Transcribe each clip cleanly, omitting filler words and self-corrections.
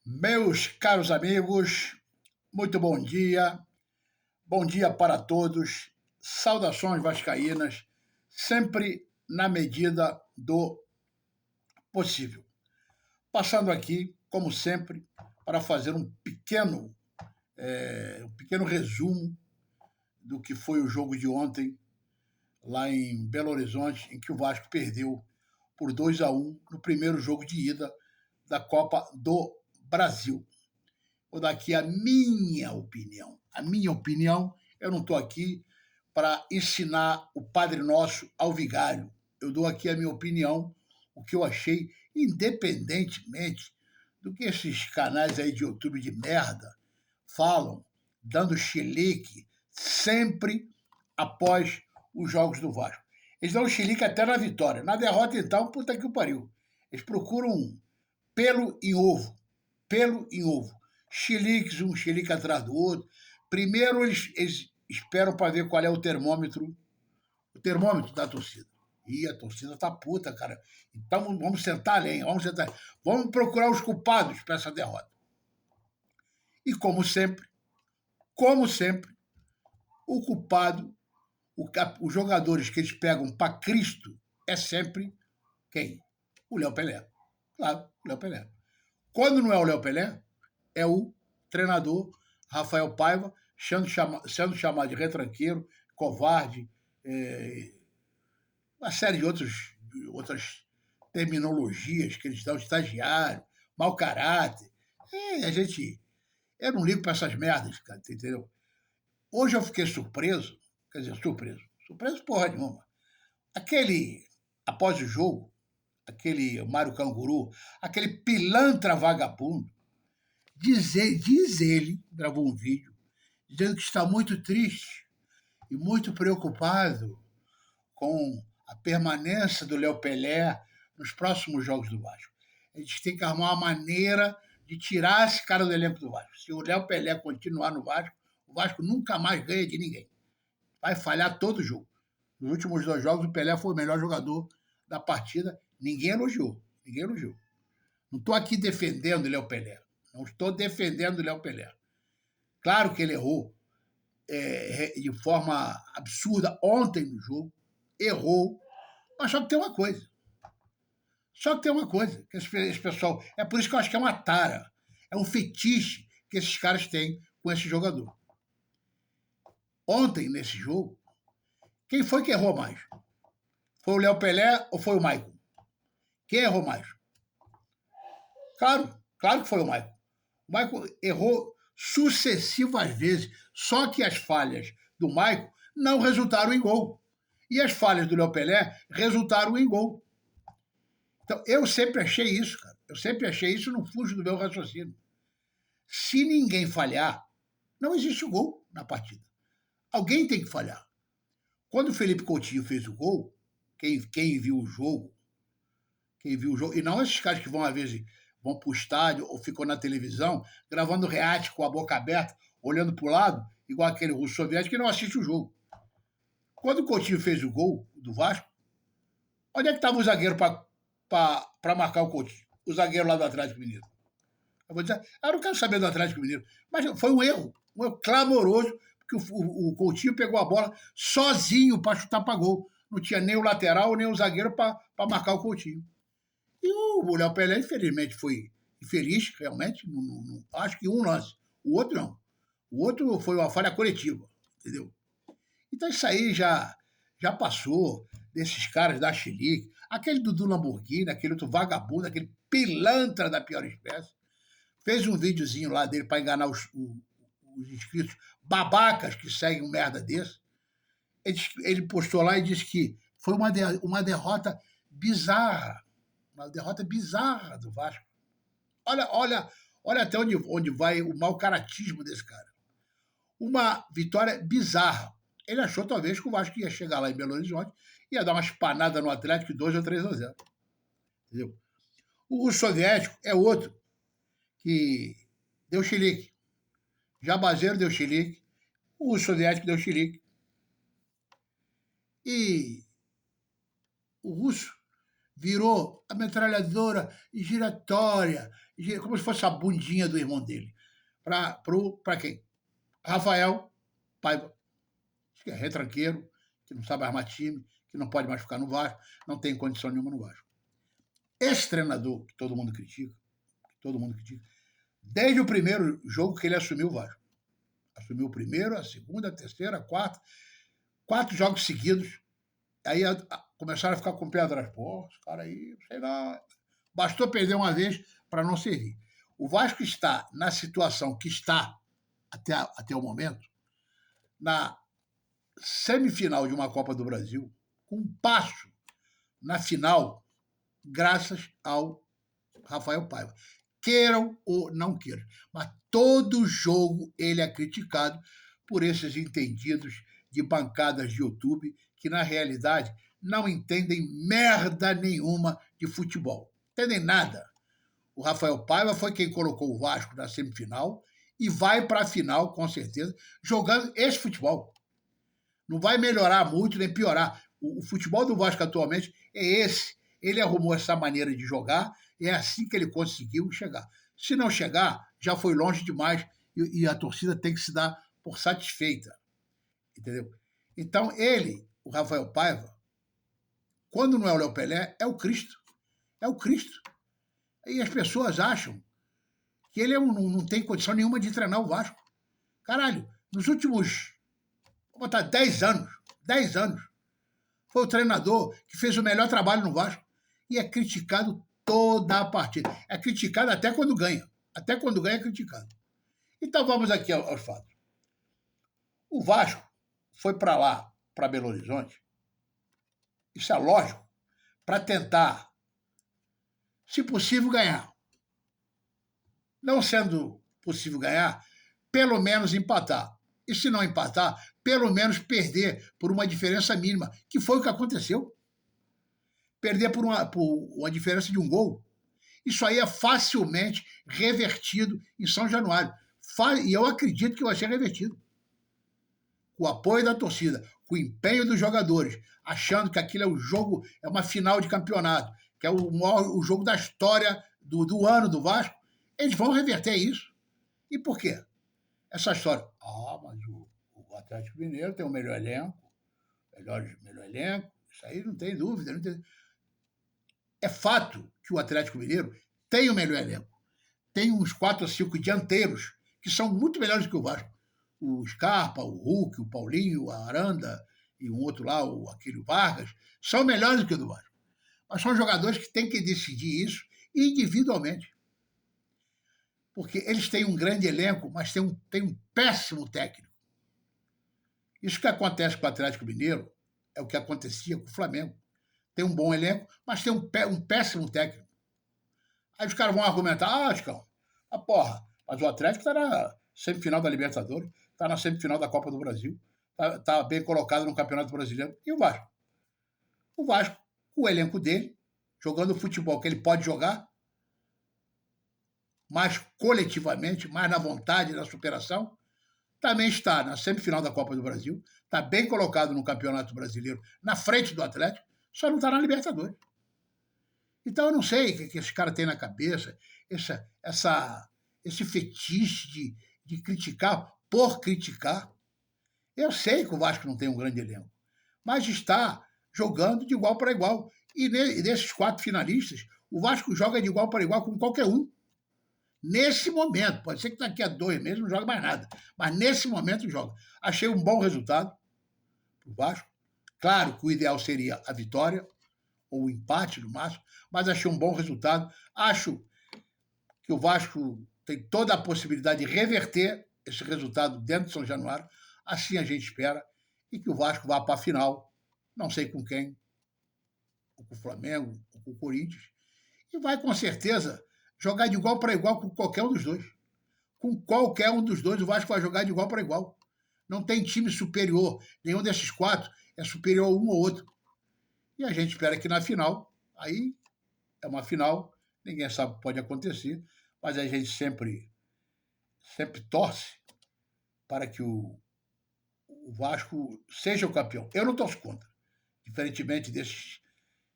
Meus caros amigos, muito bom dia para todos, saudações vascaínas, sempre na medida do possível. Passando aqui, como sempre, para fazer um pequeno resumo do que foi o jogo de ontem, lá em Belo Horizonte, em que o Vasco perdeu por 2-1 no primeiro jogo de ida da Copa do Brasil. Vou dar aqui a minha opinião. A minha opinião, eu não estou aqui para ensinar o Padre Nosso ao vigário. Eu dou aqui a minha opinião, o que eu achei, independentemente do que esses canais aí de YouTube de merda falam, dando chilique sempre após os jogos do Vasco. Eles dão chilique até na vitória. Na derrota, então, puta que o pariu. Eles procuram pelo em ovo. Pelo em ovo. Chiliques, um chilique atrás do outro. Primeiro eles esperam para ver qual é o termômetro da torcida. E a torcida tá puta, cara. Então vamos sentar lenha, vamos procurar os culpados para essa derrota. E como sempre, o culpado, os jogadores que eles pegam para Cristo é sempre quem? O Léo Pelé. Claro, o Léo Pelé. Quando não é o Léo Pelé, é o treinador Rafael Paiva, sendo chamado de retranqueiro, covarde, uma série de outras terminologias que eles dão, estagiário, mau caráter. Eu não ligo para essas merdas, cara, entendeu? Hoje eu fiquei surpreso, quer dizer, surpreso porra nenhuma. Após o jogo, aquele Mário Canguru, aquele pilantra vagabundo, diz ele, gravou um vídeo, dizendo que está muito triste e muito preocupado com a permanência do Léo Pelé nos próximos jogos do Vasco. Eles têm que arrumar uma maneira de tirar esse cara do elenco do Vasco. Se o Léo Pelé continuar no Vasco, o Vasco nunca mais ganha de ninguém. Vai falhar todo jogo. Nos últimos 2 jogos, o Pelé foi o melhor jogador da partida. Ninguém elogiou. Não estou aqui defendendo o Léo Pelé. Não estou defendendo o Léo Pelé. Claro que ele errou de forma absurda ontem no jogo. Errou. Mas só que tem uma coisa. Que esse pessoal. É por isso que eu acho que é uma tara. É um fetiche que esses caras têm com esse jogador. Ontem, nesse jogo, quem foi que errou mais? Foi o Léo Pelé ou foi o Maicon? Quem errou mais? Claro que foi o Maicon. O Maicon errou sucessivas vezes, só que as falhas do Maicon não resultaram em gol. E as falhas do Léo Pelé resultaram em gol. Então, eu sempre achei isso, cara. Eu sempre achei isso, não fujo do meu raciocínio. Se ninguém falhar, não existe gol na partida. Alguém tem que falhar. Quando o Felipe Coutinho fez o gol, quem viu o jogo, e não esses caras que às vezes, vão para o estádio ou ficam na televisão, gravando react com a boca aberta, olhando para o lado, igual aquele russo soviético que não assiste o jogo. Quando o Coutinho fez o gol do Vasco, onde é que estava o zagueiro para marcar o Coutinho? O zagueiro lá do Atlético Mineiro. Eu vou dizer, eu não quero saber do Atlético Mineiro, mas foi um erro clamoroso, porque o Coutinho pegou a bola sozinho para chutar para gol. Não tinha nem o lateral, nem o zagueiro para marcar o Coutinho. E o Léo Pelé, infelizmente, foi infeliz, realmente. Acho que um lance. O outro não. O outro foi uma falha coletiva, entendeu? Então isso aí já passou desses caras da Chilique. Aquele Dudu Lamborghini, aquele outro vagabundo, aquele pilantra da pior espécie. Fez um videozinho lá dele para enganar os inscritos babacas que seguem um merda desse. Ele postou lá e disse que foi uma derrota bizarra. Uma derrota bizarra do Vasco. Olha até onde vai o mau caratismo desse cara. Uma vitória bizarra. Ele achou talvez que o Vasco ia chegar lá em Belo Horizonte e ia dar uma espanada no Atlético 2 ou 3-0. Entendeu? O soviético é outro que deu chilique. Jabazeiro deu chilique. O soviético deu chilique. E o russo virou a metralhadora giratória, como se fosse a bundinha do irmão dele. Para quem? Rafael Paiva, que é retranqueiro, que não sabe armar time, que não pode mais ficar no Vasco, não tem condição nenhuma no Vasco. Esse treinador, que todo mundo critica, desde o primeiro jogo que ele assumiu o Vasco. Assumiu o primeiro, a segunda, a terceira, a quarta, 4 jogos seguidos. Aí começaram a ficar com o pé atrás. Pô, os caras aí, sei lá. Bastou perder uma vez para não servir. O Vasco está na situação que está até o momento, na semifinal de uma Copa do Brasil, com um passo na final, graças ao Rafael Paiva. Queiram ou não queiram. Mas todo jogo ele é criticado por esses entendidos de bancadas de YouTube que, na realidade, não entendem merda nenhuma de futebol. Entendem nada. O Rafael Paiva foi quem colocou o Vasco na semifinal e vai para a final, com certeza, jogando esse futebol. Não vai melhorar muito nem piorar. O futebol do Vasco atualmente é esse. Ele arrumou essa maneira de jogar e é assim que ele conseguiu chegar. Se não chegar, já foi longe demais e a torcida tem que se dar por satisfeita. Entendeu? Então, ele, o Rafael Paiva, quando não é o Léo Pelé, é o Cristo. É o Cristo. E as pessoas acham que ele não tem condição nenhuma de treinar o Vasco. Caralho, nos últimos, vou botar 10 anos, foi o treinador que fez o melhor trabalho no Vasco e é criticado toda a partida. É criticado até quando ganha. Até quando ganha é criticado. Então vamos aqui aos fatos. O Vasco foi para lá, para Belo Horizonte, isso é lógico, para tentar, se possível, ganhar. Não sendo possível ganhar, pelo menos empatar. E se não empatar, pelo menos perder por uma diferença mínima, que foi o que aconteceu. Perder por uma diferença de um gol. Isso aí é facilmente revertido em São Januário. E eu acredito que vai ser revertido. Com o apoio da torcida, com o empenho dos jogadores, achando que aquilo é um jogo, é uma final de campeonato, que é o jogo da história do ano do Vasco, eles vão reverter isso. E por quê? Essa história. Mas o Atlético Mineiro tem o melhor elenco, melhor elenco, isso aí não tem dúvida. Não tem... É fato que o Atlético Mineiro tem o melhor elenco. Tem uns 4 ou 5 dianteiros que são muito melhores que o Vasco. O Scarpa, o Hulk, o Paulinho, a Aranda e um outro lá, aquele Vargas, são melhores do que o do Vasco. Mas são jogadores que têm que decidir isso individualmente. Porque eles têm um grande elenco, mas têm um péssimo técnico. Isso que acontece com o Atlético Mineiro é o que acontecia com o Flamengo. Tem um bom elenco, mas tem um péssimo técnico. Aí os caras vão argumentar, Chicão, mas o Atlético está na semifinal da Libertadores, está na semifinal da Copa do Brasil, está bem colocado no Campeonato Brasileiro. E o Vasco? O Vasco, com o elenco dele, jogando o futebol que ele pode jogar, mais coletivamente, mais na vontade, na superação, também está na semifinal da Copa do Brasil, está bem colocado no Campeonato Brasileiro, na frente do Atlético, só não está na Libertadores. Então eu não sei o que esse cara tem na cabeça, esse fetiche de criticar por criticar. Eu sei que o Vasco não tem um grande elenco, mas está jogando de igual para igual. E desses 4 finalistas, o Vasco joga de igual para igual com qualquer um. Nesse momento, pode ser que daqui a 2 meses não jogue mais nada, mas nesse momento joga. Achei um bom resultado para o Vasco. Claro que o ideal seria a vitória, ou o empate no máximo, mas achei um bom resultado. Acho que o Vasco tem toda a possibilidade de reverter esse resultado dentro de São Januário. Assim a gente espera. E que o Vasco vá para a final, não sei com quem, ou com o Flamengo, ou com o Corinthians, e vai com certeza jogar de igual para igual com qualquer um dos dois. Com qualquer um dos dois, o Vasco vai jogar de igual para igual. Não tem time superior. Nenhum desses 4 é superior a um ou outro. E a gente espera que na final, aí é uma final, ninguém sabe o que pode acontecer, mas a gente sempre torce para que o Vasco seja o campeão. Eu não torço contra, diferentemente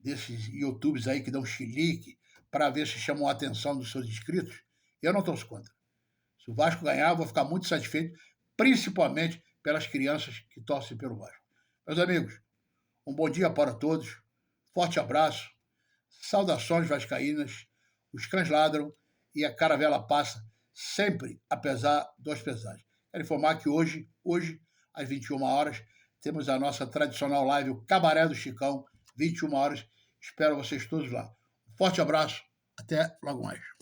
desses YouTubes aí que dão chilique para ver se chamam a atenção dos seus inscritos, eu não torço contra. Se o Vasco ganhar, eu vou ficar muito satisfeito, principalmente pelas crianças que torcem pelo Vasco. Meus amigos, um bom dia para todos, forte abraço, saudações vascaínas, os cães ladram e a caravela passa, sempre apesar dos pesares. Quero informar que hoje, às 21 horas, temos a nossa tradicional live, o Cabaré do Chicão, 21 horas. Espero vocês todos lá. Um forte abraço, até logo mais.